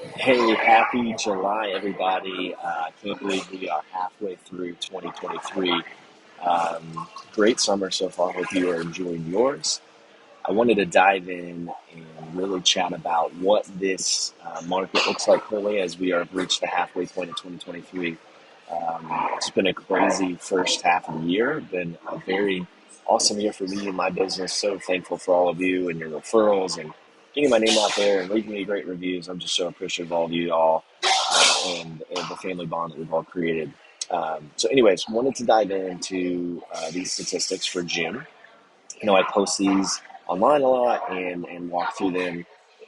Hey, happy July, everybody. Can't believe we are halfway through 2023. Great summer so far. Hope you are enjoying yours. I wanted to dive in and really chat about what this market looks like currently as we are reached the halfway point of 2023. It's been a crazy first half of the year. Been a very awesome year for me and my business. So thankful for all of you and your referrals and getting my name out there and leaving me great reviews. I'm just so appreciative of all of you all and the family bond that we've all created. Anyways, wanted to dive into these statistics for June. I post these online a lot and walk through them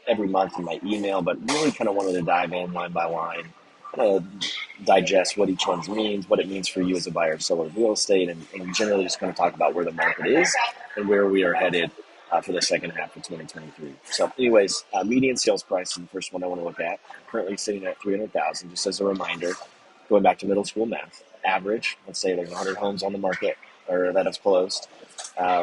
every month in my email, but really kind of wanted to dive in line by line, kind of digest what each one means, what it means for you as a buyer or seller of real estate, and generally just kind of talk about where the market is and where we are headed for the second half of 2023. So, anyways, median sales price is the first one I want to look at. Currently sitting at 300,000. Just as a reminder, going back to middle school math, average. Let's say there's 100 homes on the market or that have closed.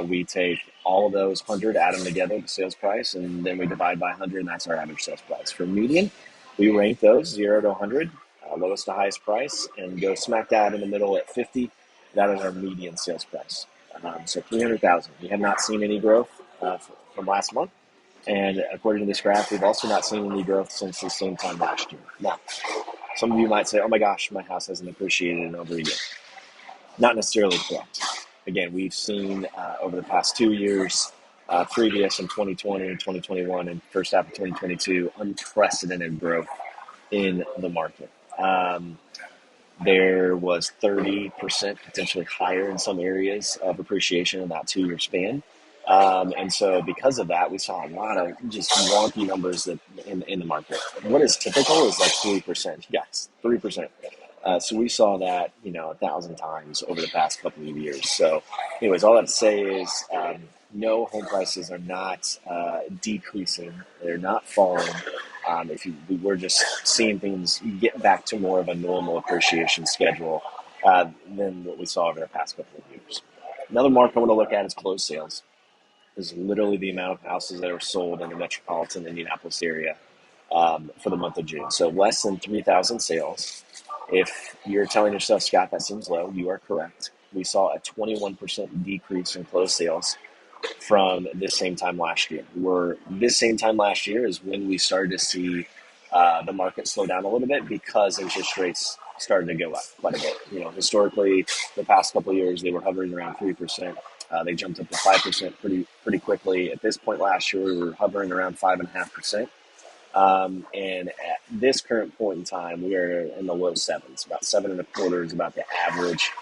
We take all of those 100, add them together, the sales price, and then we divide by 100, and that's our average sales price. For median, we rank those 0 to 100, lowest to highest price, and go smack dab in the middle at 50. That is our median sales price. So 300,000. We have not seen any growth from last month. And according to this graph, we've also not seen any growth since the same time last year. Now, some of you might say, oh my gosh, my house hasn't appreciated in over a year. Not necessarily correct. Again, we've seen over the past 2 years, previous in 2020 and 2021 and first half of 2022, unprecedented growth in the market. There was 30% potentially higher in some areas of appreciation in that 2 year span. And so because of that, we saw a lot of just wonky numbers in the market. What is typical is like 3%. Yes, 3%. So we saw that, 1,000 times over the past couple of years. So anyways, all that to say is no, home prices are not decreasing. They're not falling. We're just seeing things get back to more of a normal appreciation schedule than what we saw over the past couple of years. Another mark I want to look at is closed sales. This is literally the amount of houses that are sold in the metropolitan Indianapolis area for the month of June. So less than 3,000 sales. If you're telling yourself, Scott, that seems low, you are correct. We saw a 21% decrease in closed sales from this same time last year. This same time last year is when we started to see the market slow down a little bit because interest rates started to go up quite a bit. Historically, the past couple of years, they were hovering around 3%. They jumped up to 5% pretty quickly. At this point last year, we were hovering around 5.5%. And at this current point in time, we are in the low sevens. About 7.25 is about the average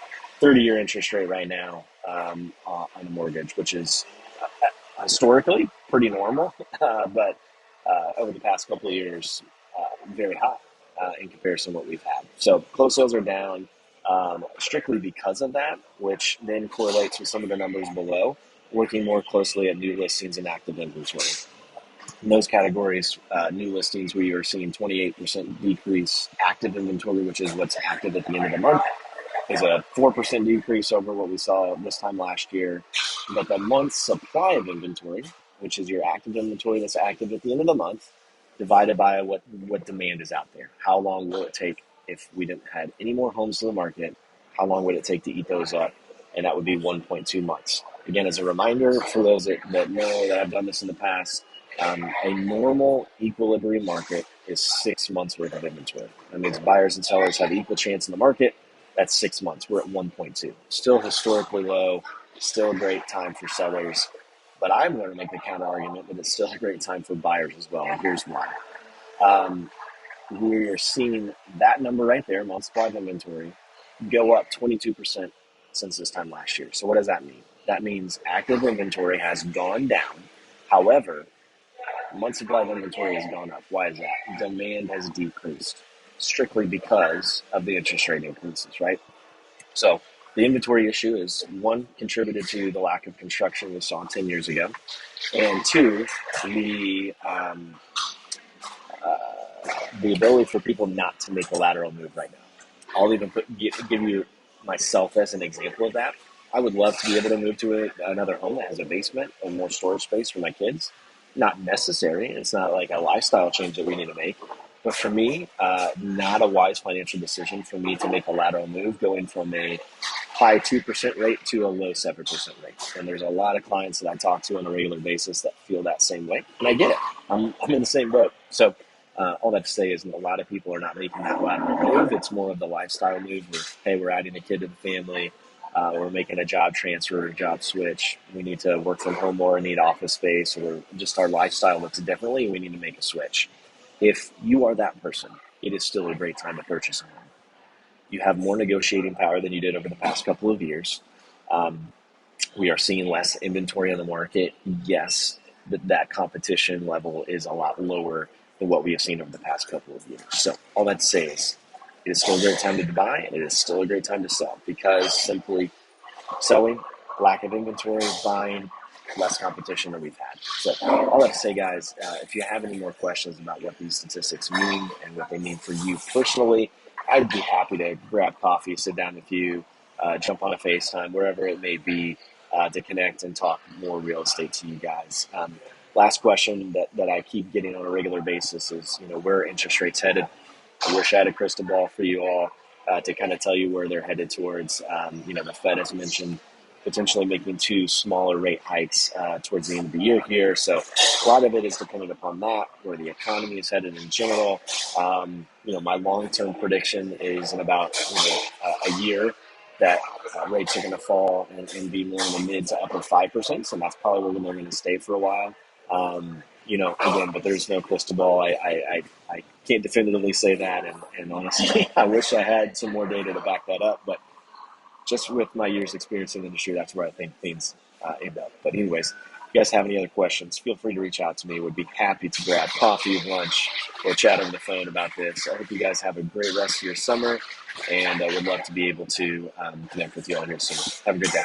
30-year interest rate right now on a mortgage, which is historically pretty normal, but over the past couple of years, very high in comparison to what we've had. So closed sales are down strictly because of that, which then correlates with some of the numbers below, looking more closely at new listings and active inventory. In those categories, new listings, we are seeing 28% decrease. Active inventory, which is what's active at the end of the month, is a 4% decrease over what we saw this time last year. But the month's supply of inventory, which is your active inventory that's active at the end of the month, divided by what demand is out there. How long will it take if we didn't have any more homes to the market? How long would it take to eat those up? And that would be 1.2 months. Again, as a reminder for those that know that I've done this in the past, a normal equilibrium market is 6 months worth of inventory. That means buyers and sellers have equal chance in the market. That's 6 months. We're at 1.2. Still historically low, still a great time for sellers. But I'm going to make the counter argument that it's still a great time for buyers as well. And here's why. We're seeing that number right there, month supply of inventory, go up 22% since this time last year. So what does that mean? That means active inventory has gone down. However, month supply of inventory has gone up. Why is that? Demand has decreased strictly because of the interest rate increases, right? So the inventory issue is, one, contributed to the lack of construction we saw 10 years ago, and two, the ability for people not to make a lateral move right now. I'll even give you myself as an example of that. I would love to be able to move to another home that has a basement and more storage space for my kids. Not necessary. It's not like a lifestyle change that we need to make. But for me, not a wise financial decision for me to make a lateral move going from a high 2% rate to a low 7% rate. And there's a lot of clients that I talk to on a regular basis that feel that same way. And I get it. I'm in the same boat. So all that to say is a lot of people are not making that lateral move. It's more of the lifestyle move where, hey, we're adding a kid to the family. We're making a job transfer, a job switch. We need to work from home more, need office space, or just our lifestyle looks differently. We need to make a switch. If you are that person, it is still a great time to purchase a home. You have more negotiating power than you did over the past couple of years. Um, we are seeing less inventory on the market. Yes, but that competition level is a lot lower than what we have seen over the past couple of years. So all that to say is it is still a great time to buy and it is still a great time to sell because simply selling, lack of inventory, buying, less competition than we've had. So all that to say, guys, if you have any more questions about what these statistics mean and what they mean for you personally, I'd be happy to grab coffee, sit down with you, jump on a FaceTime, wherever it may be, to connect and talk more real estate to you guys. Last question that I keep getting on a regular basis is, where are interest rates headed? I wish I had a crystal ball for you all to kind of tell you where they're headed towards. The Fed has mentioned potentially making two smaller rate hikes towards the end of the year here. So a lot of it is dependent upon that, where the economy is headed in general. My long-term prediction is in about a year that rates are going to fall and be more in the mid to upper 5%. So that's probably where they're going to stay for a while. Again, but there's no crystal ball. I can't definitively say that. And honestly, I wish I had some more data to back that up. But just with my years experience in the industry, that's where I think things end up. But anyways, if you guys have any other questions, feel free to reach out to me. Would be happy to grab coffee, lunch, or chat over the phone about this. I hope you guys have a great rest of your summer, and I would love to be able to connect with you all here soon. Have a good day.